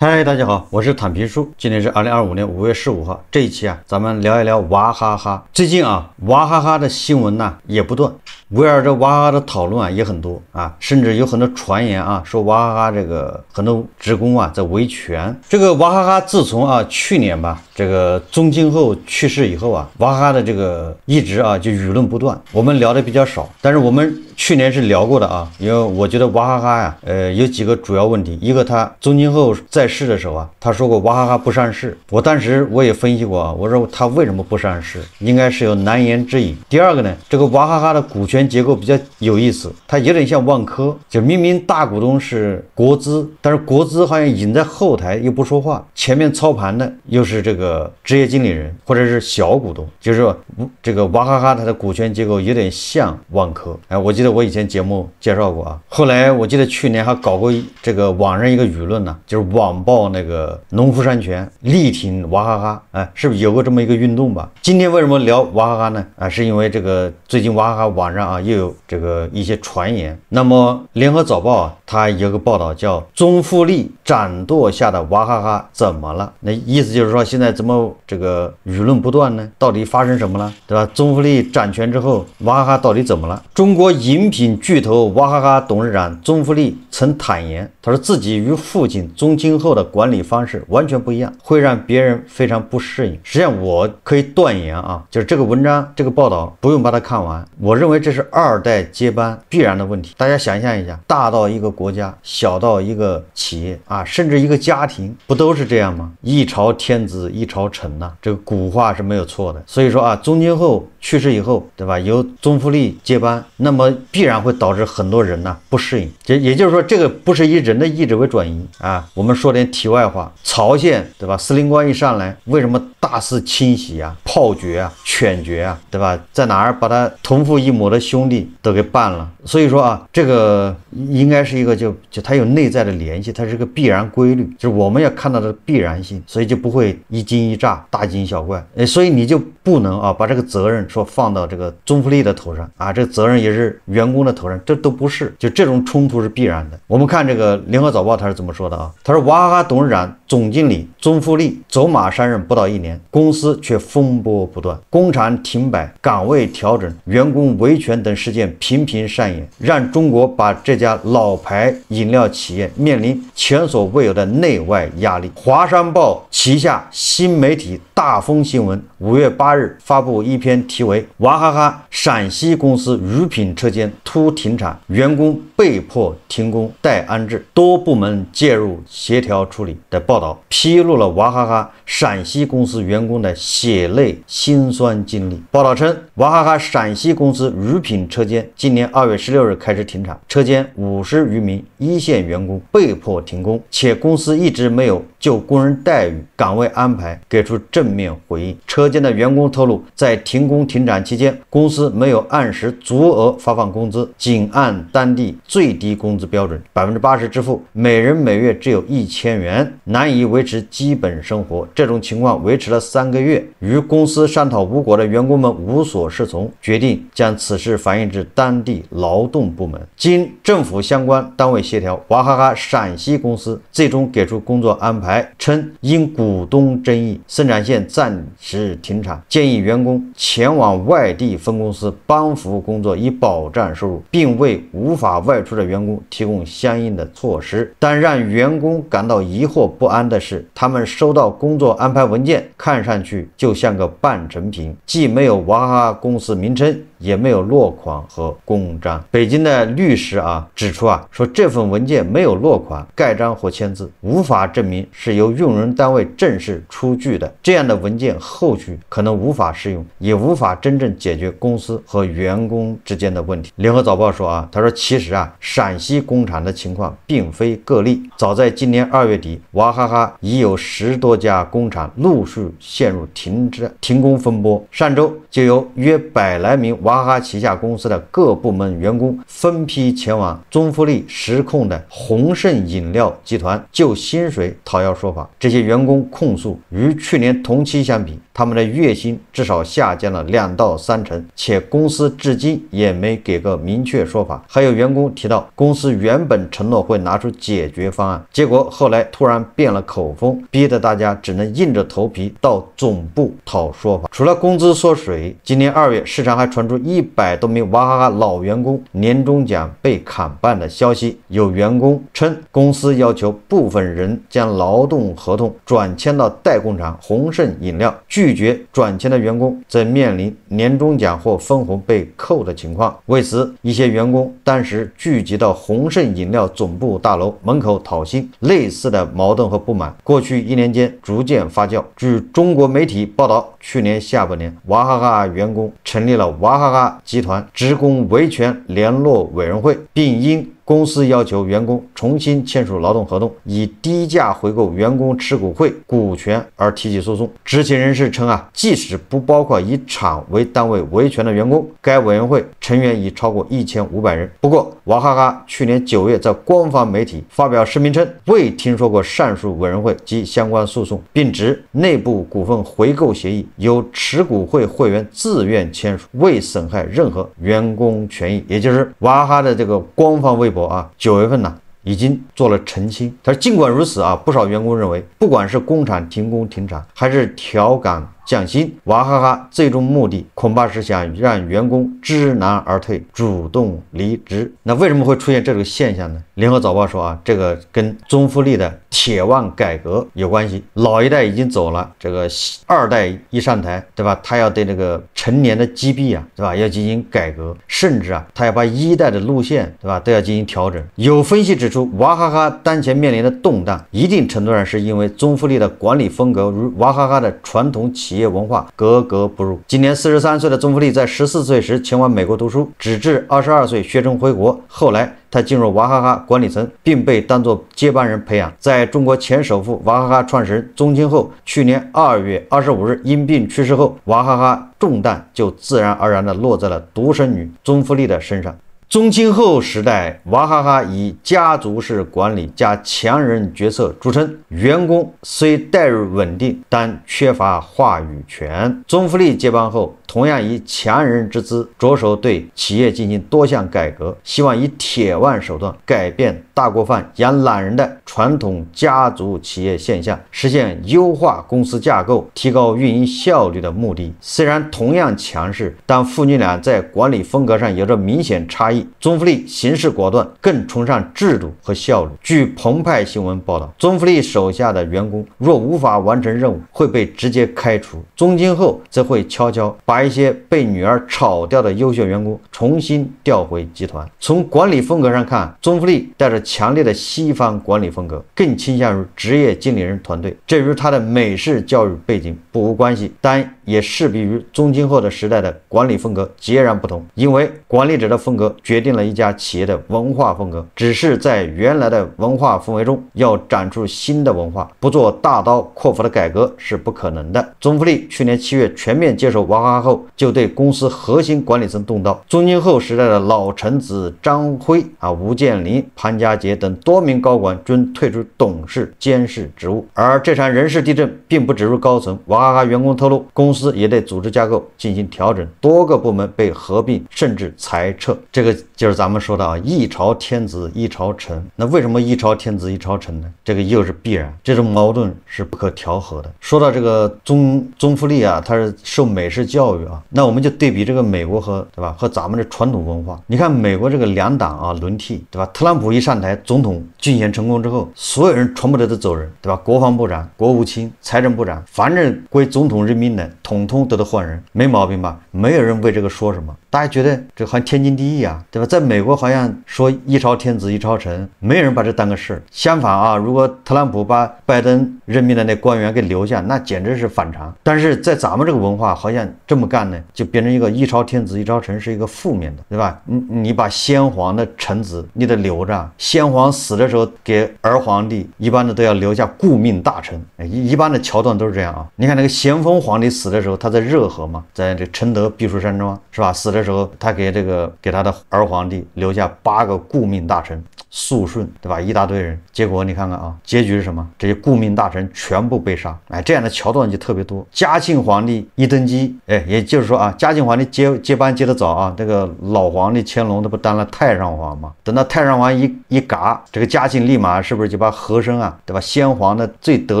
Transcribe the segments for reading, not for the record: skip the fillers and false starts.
嗨，大家好，我是坦平叔。今天是2025年5月15号。这一期咱们聊一聊娃哈哈。最近娃哈哈的新闻也不断，围绕着娃哈哈的讨论也很多甚至有很多传言说娃哈哈这个很多职工在维权。这个娃哈哈自从去年这个宗庆后去世以后娃哈哈的这个一直就舆论不断。我们聊的比较少，但是我们去年是聊过的因为我觉得娃哈哈有几个主要问题。一个，他宗庆后在世的时候他说过娃哈哈不善事。我当时我也分析过我说他为什么不善事，应该是有难言之隐。第二个呢，这个娃哈哈的股权结构比较有意思，它有点像万科，就明明大股东是国资，但是国资好像隐在后台又不说话，前面操盘的又是这个职业经理人或者是小股东，就是说这个娃哈哈它的股权结构有点像万科。我记得我以前节目介绍过后来我记得去年还搞过这个网上一个舆论就是网暴那个农夫山泉，力挺娃哈哈，是不是有过这么一个运动吧？今天为什么聊娃哈哈呢？是因为这个最近娃哈哈网上又有这个一些传言。那么联合早报它有个报道叫宗馥莉掌舵下的娃哈哈怎么了？那意思就是说现在怎么这个舆论不断呢？到底发生什么了，对吧？宗馥莉掌权之后娃哈哈到底怎么了？中国饮品巨头娃哈哈董事长宗馥莉曾坦言，他说自己与父亲宗庆后的管理方式完全不一样，会让别人非常不适应。实际上我可以断言就是这个文章这个报道不用把它看完，我认为这是二代接班必然的问题。大家想象一下，大到一个国家，小到一个企业甚至一个家庭，不都是这样吗？一朝天子一朝臣这个古话是没有错的。所以说宗庆后去世以后，对吧，由宗馥莉接班，那么必然会导致很多人不适应。也就是说，这个不是以人的意志为转移我们说点题外话，曹县对吧，司令官一上来，为什么大肆清洗炮决犬决对吧？在哪儿把他同父异母的兄弟都给办了。所以说这个应该是一个就它有内在的联系，它是个必然规律，就是我们要看到的必然性，所以就不会一惊一乍大惊小怪。所以你就不能把这个责任说放到这个宗馥莉的头上这个责任也是员工的头上，这都不是，就这种冲突是必然的。我们看这个联合早报他是怎么说的他说娃哈哈董事长总经理宗馥莉走马上任不到1年，公司却风波不断，工厂停摆、岗位调整、员工维权等事件频频上演，让中国把这家老牌饮料企业面临前所未有的内外压力。华商报旗下新媒体大风新闻5月8日发布一篇题为娃哈哈陕西公司乳品车间突停产，员工被迫停工待安置，多部门介入协调处理的报道，披露了娃哈哈陕西公司员工的血泪辛酸经历。报道称，娃哈哈陕西公司乳品车间今年2月16日开始停产，车间50余名一线员工被迫停工，且公司一直没有就工人待遇、岗位安排给出正面回应。车间的员工透露，在停工停产期间，公司没有按时足额发放工资，仅按当地最低工资标准80%支付，每人每月只有1000元，难以维持基本生活。这种情况维持了3个月，与公司商讨无果的员工们无所适从，决定将此事反映至当地劳动部门。经政府相关单位协调，娃哈哈陕西公司最终给出工作安排，称因股东争议，生产线暂时停产，建议员工前往外地分公司帮扶工作，以保障收入，并为无法外出的员工提供相应的措施。但让员工感到疑惑不安的是，他们收到工作安排文件，看上去就像个半成品，既没有娃哈哈公司名称，也没有落款和公章。北京的律师指出说这份文件没有落款、盖章或签字，无法证明是由用人单位正式出具的。这样的文件后续可能无法适用，也无法真正解决公司和员工之间的问题。联合早报说他说其实陕西工厂的情况并非个例，早在今年2月底，娃哈哈已有10多家工厂陆续陷入停工风波。上周就有约100来名娃哈哈旗下公司的各部门员工分批前往宗馥莉实控的宏盛饮料集团就薪水讨要说法。这些员工控诉，与去年同期相比，他们的月薪至少下降了2到3成，且公司至今也没给个明确说法。还有员工提到，公司原本承诺会拿出解决方案，结果后来突然变了口风，逼得大家只能硬着头皮到总部讨说法。除了工资缩水，今年2月市场还传出100多名娃哈哈老员工年终奖被砍半的消息。有员工称，公司要求部分人将劳动合同转签到代工厂鸿盛饮料，拒绝转签的员工则面临年终奖或分红被扣的情况。为此，一些员工当时聚集到鸿盛饮料总部大楼门口讨薪。类似的矛盾和不满，过去1年间逐渐发酵。据中国媒体报道，去年下半年，娃哈哈员工成立了娃哈哈集团职工维权联络委员会，并因公司要求员工重新签署劳动合同，以低价回购员工持股会股权而提起诉讼。知情人士称即使不包括以厂为单位维权的员工，该委员会成员已超过1500人。不过，娃哈哈去年9月在官方媒体发表声明称，未听说过上述委员会及相关诉讼，并指内部股份回购协议由持股会会员自愿签署，未损害任何员工权益。也就是娃哈哈的这个官方微博9月份已经做了澄清。但是尽管如此不少员工认为，不管是工厂停工停产，还是调岗降薪，娃哈哈最终目的恐怕是想让员工知难而退，主动离职。那为什么会出现这个现象呢？联合早报说这个跟中福利的铁腕改革有关系。老一代已经走了，这个2代一上台，对吧？他要对这个成年的积弊对吧，要进行改革，甚至他要把1代的路线，对吧，都要进行调整。有分析指出，娃哈哈当前面临的动荡，一定程度上是因为中福利的管理风格与娃哈哈的传统企业文化格格不入。今年43岁的中福利在14岁时前往美国读书，直至22岁学成回国，后来他进入娃哈哈管理层，并被当作接班人培养。在中国前首富娃哈哈创始人宗庆后去年2月25日因病去世后，娃哈哈重担就自然而然地落在了独生女宗馥莉的身上。宗庆后时代，娃哈哈以家族式管理加强人决策著称，员工虽待遇稳定，但缺乏话语权。宗馥莉接班后，同样以强人之姿着手对企业进行多项改革，希望以铁腕手段改变大锅饭养懒人的传统家族企业现象，实现优化公司架构、提高运营效率的目的。虽然同样强势，但父女俩在管理风格上有着明显差异。宗馥莉行事果断，更崇尚制度和效率。据澎湃新闻报道，宗馥莉手下的员工若无法完成任务，会被直接开除。宗庆后则会悄悄把一些被女儿炒掉的优秀员工重新调回集团。从管理风格上看，宗馥莉带着强烈的西方管理风格，更倾向于职业经理人团队，这与他的美式教育背景不无关系，但也势必与宗庆后的时代的管理风格截然不同。因为管理者的风格决定了一家企业的文化风格，只是在原来的文化氛围中要长出新的文化，不做大刀阔斧的改革是不可能的。宗馥莉去年7月全面接手娃哈哈后，就对公司核心管理层动刀。宗庆后时代的老臣子张辉、吴建林、潘家杰等多名高管均退出董事、监事职务。而这场人事地震并不止于高层，娃哈哈员工透露，公司也对组织架构进行调整，多个部门被合并甚至裁撤。这个就是咱们说的一朝天子一朝臣。那为什么一朝天子一朝臣呢？这个又是必然，这种矛盾是不可调和的。说到这个宗馥莉他是受美式教育那我们就对比这个美国和对吧和咱们的传统文化。你看美国这个两党轮替，对吧？特朗普一上台，总统竞选成功之后，所有人全部都走人，对吧？国防部长、国务卿、财政部长，反正归总统任命的，统统都得换人，没毛病吧？没有人为这个说什么，大家觉得这好像天经地义对吧？在美国好像说一朝天子一朝臣，没人把这当个事儿。相反如果特朗普把拜登任命的那官员给留下，那简直是反常。但是在咱们这个文化，好像这么干呢，就变成一个一朝天子一朝臣是一个负面的，对吧？你把先皇的臣子你得留着，先皇死的时候给儿皇帝一般的都要留下顾命大臣，一般的桥段都是这样你看那个咸丰皇帝死的时候，他在热河嘛，在这承德避暑山庄是吧？死的时候他给他的儿皇帝留下8个顾命大臣，肃顺，对吧？一大堆人，结果你看看啊，结局是什么？这些顾命大臣全部被杀。哎，这样的桥段就特别多。嘉庆皇帝一登基，哎，也就是说啊，嘉庆皇帝接班接得早啊，这个老皇帝乾隆他不当了太上皇吗？等到太上皇一嘎，这个嘉庆立马是不是就把和珅啊，对吧？先皇的最得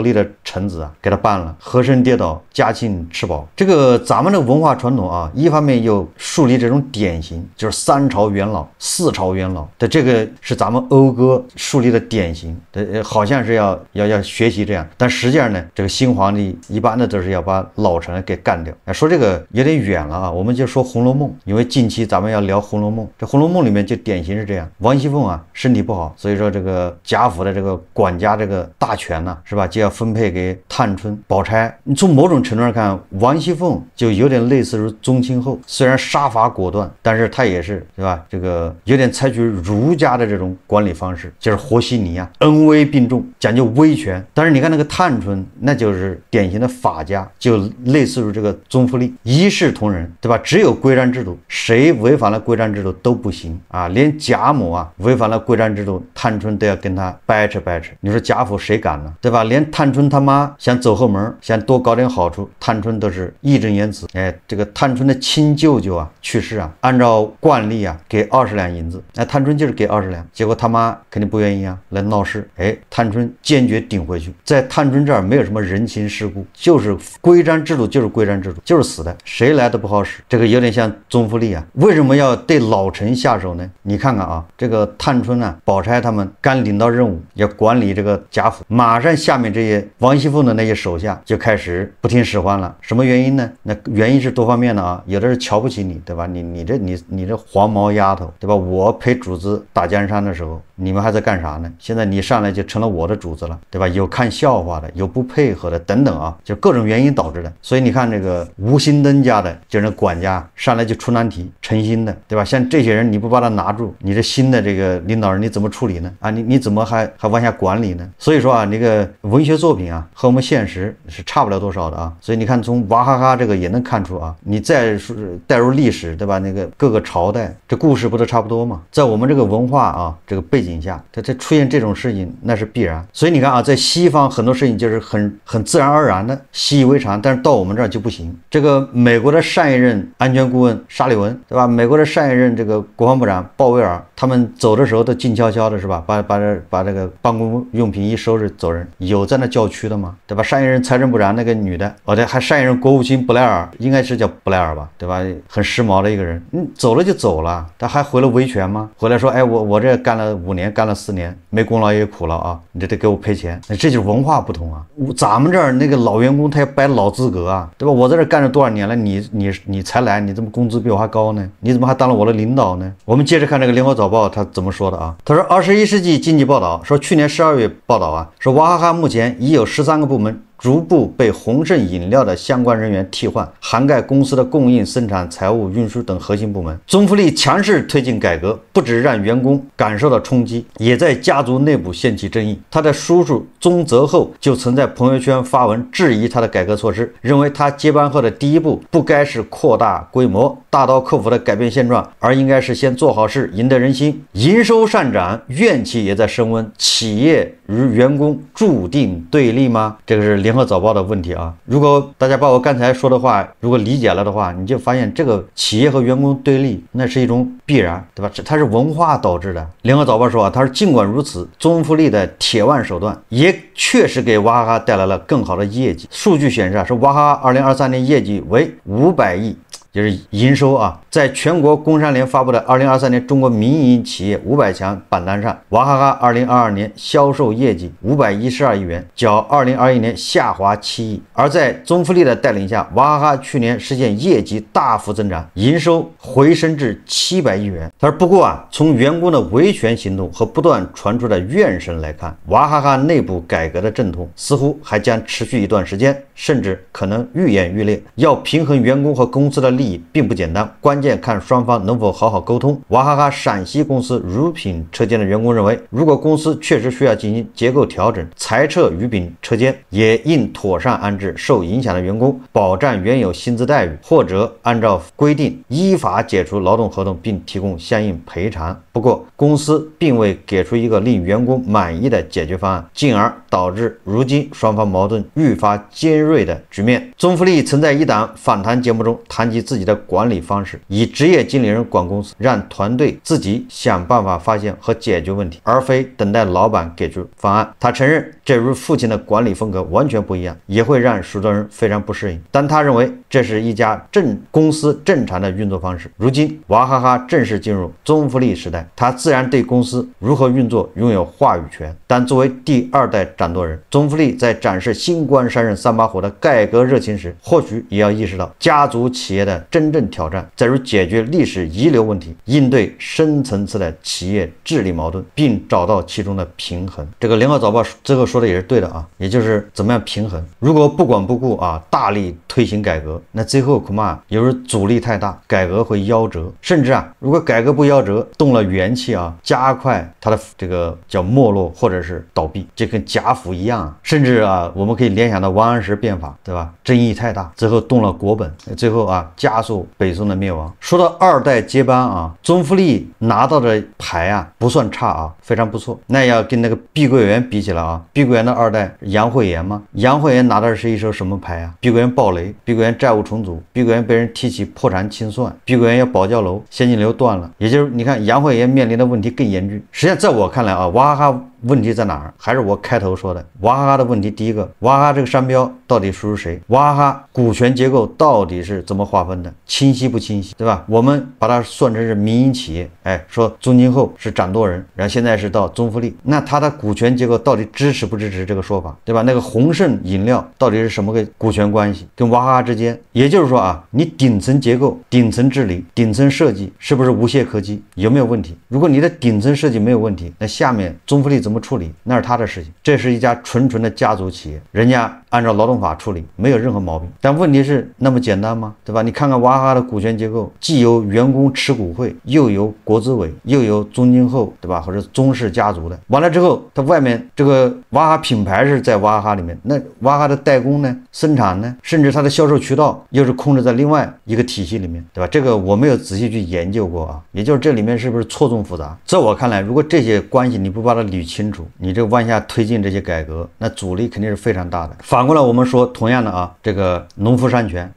力的臣子啊，给他办了，和珅跌倒，嘉庆吃饱。这个咱们的文化传统啊，一方面又树立这种典型，就是三朝元老、四朝元老的这个是咱们讴歌树立的典型，好像是要学习这样，但实际上呢，这个新皇帝一般的都是要把老臣给干掉。说这个有点远了啊，我们就说《红楼梦》，因为近期咱们要聊《红楼梦》，这《红楼梦》里面就典型是这样，王熙凤啊身体不好，所以说这个贾府的这个管家这个大权呢，是吧，就要分配给探春、宝钗。你从某种程度上看，王熙凤就有点类似于宗亲后，虽然杀伐果断，但是她也是吧，这个有点采取儒家的这种管理方式，就是和稀泥啊，恩威并重，讲究威权。但是你看那个探春，那就是典型的法家，就类似于这个宗馥莉，一视同仁，对吧？只有规章制度，谁违反了规章制度都不行啊！连贾母啊违反了规章制度，探春都要跟他掰扯。你说贾府谁敢呢？对吧？连探春他妈想走后门，想多搞点好处，探春都是义正言辞。哎，这个探春的亲舅舅啊去世啊，按照惯例啊给20两银子，那探春就是给20两，结果他妈肯定不愿意啊，来闹事。哎，探春坚决顶回去。在探春这儿没有什么人情世故，就是规章制度，就是规章制度，就是死的，谁来都不好使。这个有点像宗馥莉啊，为什么要对老臣下手呢？你看看啊，这个探春啊、宝钗他们刚领到任务，要管理这个贾府，马上下面这些王熙凤的那些手下就开始不听使唤了。什么原因呢？那原因是多方面的啊，有的是瞧不起你，对吧？你这黄毛丫头，对吧？我陪主子打江山的时候，你们还在干啥呢？现在你上来就成了我的主子了，对吧？有看笑话的，有不配合的，等等啊，就各种原因导致的。所以你看这个吴兴登家的，就是管家上来就出难题，诚心的，对吧？像这些人你不把他拿住，你这新的这个领导人你怎么处理呢？啊，你怎么还往下管理呢？所以说啊，那个文学作品啊和我们现实是差不了多少的啊。所以你看从娃哈哈这个也能看出啊，你再带入历史，对吧？那个各个朝代这故事不都差不多吗？在我们这个文化啊这个背景下，它出现这种事情那是必然。所以你看啊，在西方很多事情就是很自然而然的习以为常，但是到我们这儿就不行。这个美国的上一任安全顾问沙利文，对吧？美国的上一任这个国防部长鲍威尔，他们走的时候都静悄悄的，是吧？把这个办公用品一收拾走人，有在那叫屈的吗？对吧？上一任财政部长那个女的，对，还上一任国务卿布莱尔，应该是叫布莱尔吧，对吧？很时髦的一个人，走了就走了，他还回了维权吗？回来说，哎，我这干了5年，干了4年，没功劳也苦劳啊，你这得给我赔钱。那这就是文化不同啊。咱们这儿那个老员工他要摆老资格啊，对吧？我在这干了多少年了，你才来，你怎么工资比我还高呢？你怎么还当了我的领导呢？我们接着看这个联合早报他怎么说的啊？他说21世纪经济报道说，去年12月报道啊，说娃哈哈目前已有13个部门逐步被宏盛饮料的相关人员替换，涵盖公司的供应、生产、财务、运输等核心部门。宗馥莉强势推进改革，不只让员工感受到冲击，也在家族内部掀起争议。他的叔叔宗泽厚就曾在朋友圈发文质疑他的改革措施，认为他接班后的第一步不该是扩大规模、大刀阔斧的改变现状，而应该是先做好事，赢得人心。营收上涨，怨气也在升温，企业与员工注定对立吗？这个是联合早报的问题啊。如果大家把我刚才说的话如果理解了的话，你就发现这个企业和员工对立那是一种必然，对吧？它是文化导致的。联合早报说啊，他说尽管如此，宗馥莉的铁腕手段也确实给娃哈哈带来了更好的业绩。数据显示啊，说娃哈哈2023年业绩为500亿。就是营收啊，在全国工商联发布的2023年中国民营企业500强榜单上，娃哈哈2022年销售业绩512亿元，较2021年下滑7亿。而在宗馥莉的带领下，娃哈哈去年实现业绩大幅增长，营收回升至700亿元。他说，不过啊，从员工的维权行动和不断传出的怨声来看，娃哈哈内部改革的阵痛似乎还将持续一段时间，甚至可能愈演愈烈。要平衡员工和公司的利益，议并不简单，关键看双方能否好好沟通。娃哈哈陕西公司乳品车间的员工认为，如果公司确实需要进行结构调整，裁撤乳品车间，也应妥善安置受影响的员工，保障原有薪资待遇，或者按照规定依法解除劳动合同，并提供相应赔偿。不过，公司并未给出一个令员工满意的解决方案，进而导致如今双方矛盾愈发尖锐的局面。中福利曾在一档访谈节目中谈及自己的管理方式，以职业经理人管公司，让团队自己想办法发现和解决问题，而非等待老板给出方案。他承认，这与父亲的管理风格完全不一样，也会让许多人非常不适应。但他认为这是一家公司正常的运作方式。如今，娃哈哈正式进入中福利时代，他自然对公司如何运作拥有话语权。但作为第二代掌舵人，中福利在展示新官上任三把火的改革热情时，或许也要意识到家族企业的真正挑战在于解决历史遗留问题，应对深层次的企业治理矛盾，并找到其中的平衡。这个联合早报最后说的也是对的啊，也就是怎么样平衡。如果不管不顾啊，大力推行改革，那最后恐怕有时阻力太大，改革会夭折，甚至啊，如果改革不夭折，动了元气啊，加快它的这个叫没落或者是倒闭，就跟贾府一样啊。甚至啊，我们可以联想到王安石变法，对吧？争议太大，最后动了国本，最后啊，加速北宋的灭亡。说到二代接班啊，中福利拿到的牌啊不算差啊，非常不错。那要跟那个碧桂园比起来啊，碧桂园的二代杨惠妍吗？杨惠妍拿的是一手什么牌啊？碧桂园暴雷，碧桂园债务重组，碧桂园被人提起破产清算，碧桂园要保交楼，现金流断了。也就是你看杨惠妍面临的问题更严峻。实际上在我看来啊，娃哈哈问题在哪儿？还是我开头说的，娃哈哈的问题，第一个，娃哈哈这个商标到底属于谁？娃哈哈股权结构到底是怎么划分的？清晰不清晰，对吧？我们把它算成是民营企业，说宗庆后是掌舵人，然后现在是到中福利，那它的股权结构到底支持不支持这个说法，对吧？那个鸿盛饮料到底是什么个股权关系？跟娃哈哈之间，也就是说啊，你顶层结构、顶层治理、顶层设计是不是无懈可击？有没有问题？如果你的顶层设计没有问题，那下面中福利怎么处理？那是他的事情。这是一家纯的家族企业，人家按照劳动法处理，没有任何毛病。但问题是那么简单吗？对吧？你看看娃哈哈的股权结构，既由员工持股会，又由国资委，又由宗庆后，对吧？或者宗氏家族的。完了之后，它外面这个娃哈哈品牌是在娃哈哈里面，那娃哈哈的代工呢、生产呢，甚至它的销售渠道又是控制在另外一个体系里面，对吧？这个我没有仔细去研究过啊，也就是这里面是不是错综复杂？在我看来，如果这些关系你不把它捋清楚，你这往下推进这些改革，那阻力肯定是非常大的。反过来我们说，同样的啊，这个农夫山泉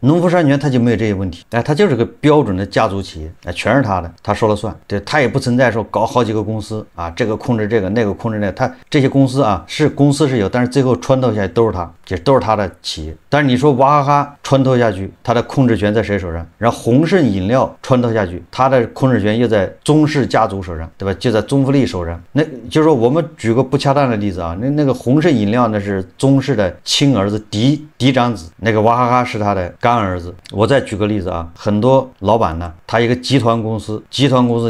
它就没有这些问题，它就是个标准的家族企业，全是他的，他说了算，对，他也不存在说搞好几个公司啊，这个控制这个，那个控制那个，他这些公司啊公司是有，但是最后穿透下来都是他，也都是他的企业。但是你说娃哈哈穿透下去，它的控制权在谁手上？然后鸿盛饮料穿透下去，它的控制权又在宗氏家族手上，对吧？就在中福利手上。那就是说，我们举个不恰当的例子啊，那个鸿盛饮料那是宗氏的亲儿子嫡长子，那个娃哈哈是他的干儿子。我再举个例子啊，很多老板呢，他一个集团公司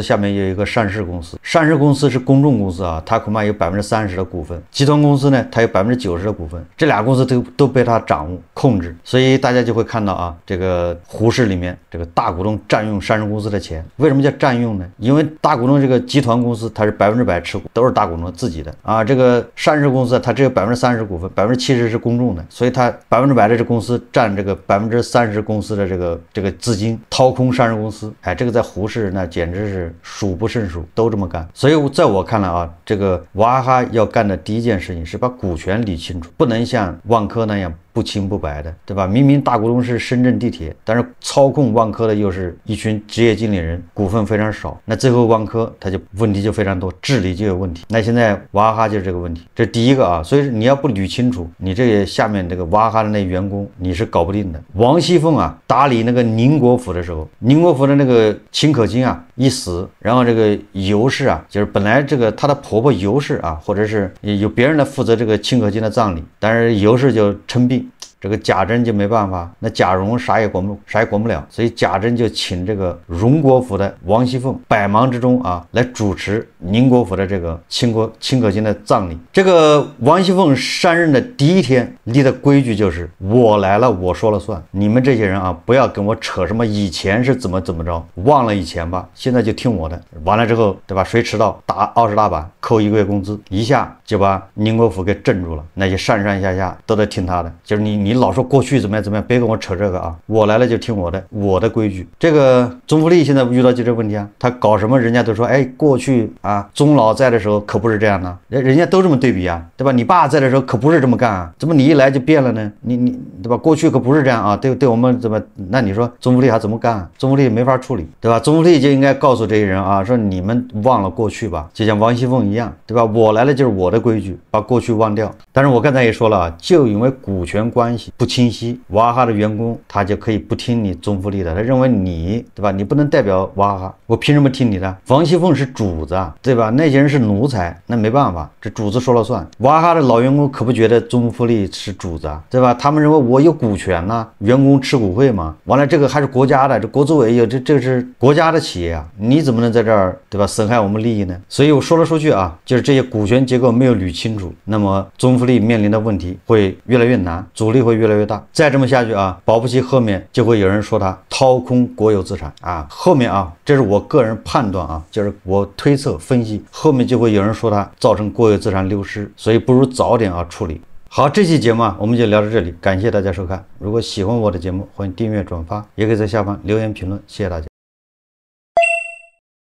下面有一个上市公司，上市公司是公众公司啊，他恐怕有30%的股份，集团公司呢，它有90%的股份，这俩公司都被他掌握控制，所以大家就会看到啊，这个胡适里面这个大股东占用上市公司的钱，为什么叫占用呢？因为大股东这个集团公司它是100%持股，都是大股东自己的啊，这个上市公司它只有30%股份，70%是公众的，所以它100%的这公司占这个30%公司的这个资金，掏空上市公司，这个在胡适那简直是数不胜数，都这么干。所以在我看来啊，这个娃哈哈要干的第一件事情是把股权理清楚，不能像万科那样不清不白的，对吧？明明大股东是深圳地铁，但是操控万科的又是一群职业经理人，股份非常少，那最后万科它就问题就非常多，治理就有问题。那现在娃哈哈就是这个问题，这第一个啊，所以你要不捋清楚，你这个下面这个娃哈哈的那员工你是搞不定的。王熙凤啊打理那个宁国府的时候，宁国府的那个秦可卿啊一死，然后这个尤氏啊，就是本来这个她的婆婆尤氏啊，或者是有别人来负责这个秦可卿的葬礼，但是尤氏就称病这个贾珍就没办法，那贾蓉啥也管不了，所以贾珍就请这个荣国府的王熙凤百忙之中啊来主持宁国府的这个清可卿的葬礼。这个王熙凤上任的第一天立的规矩就是我来了我说了算，你们这些人啊不要跟我扯什么以前是怎么着，忘了以前吧，现在就听我的。完了之后，对吧？谁迟到打20大板，扣1个月工资，一下就把宁国府给镇住了。那些上下都得听他的，就是你老说过去怎么样，别跟我扯这个啊！我来了就听我的规矩。这个宗馥莉现在遇到就这问题啊，他搞什么人家都说，哎，过去啊，宗老在的时候可不是这样的，人家都这么对比啊，对吧？你爸在的时候可不是这么干啊，怎么你一来就变了呢？你对吧？过去可不是这样啊，对我们怎么？那你说宗馥莉还怎么干啊？宗馥莉没法处理，对吧？宗馥莉就应该告诉这些人啊，说你们忘了过去吧，就像王熙凤一样，对吧？我来了就是我的规矩，把过去忘掉。但是我刚才也说了啊，就因为股权关系不清晰，娃哈哈的员工他就可以不听你宗馥莉的，他认为你，对吧？你不能代表娃哈哈，我凭什么听你的？王熙凤是主子啊，对吧？那些人是奴才，那没办法，这主子说了算。娃哈哈的老员工可不觉得宗馥莉是主子啊，对吧？他们认为我有股权呐，员工吃股会嘛。完了，这个还是国家的，这国资委有这是国家的企业啊，你怎么能在这儿，对吧？损害我们利益呢？所以我说来说去啊，就是这些股权结构没有捋清楚，那么宗馥莉面临的问题会越来越难，阻力会越来越大。再这么下去啊，保不齐后面就会有人说他掏空国有资产啊，后面啊，这是我个人判断啊，就是我推测分析，后面就会有人说他造成国有资产流失，所以不如早点啊处理。好，这期节目啊，我们就聊到这里，感谢大家收看。如果喜欢我的节目，欢迎订阅转发，也可以在下方留言评论，谢谢大家。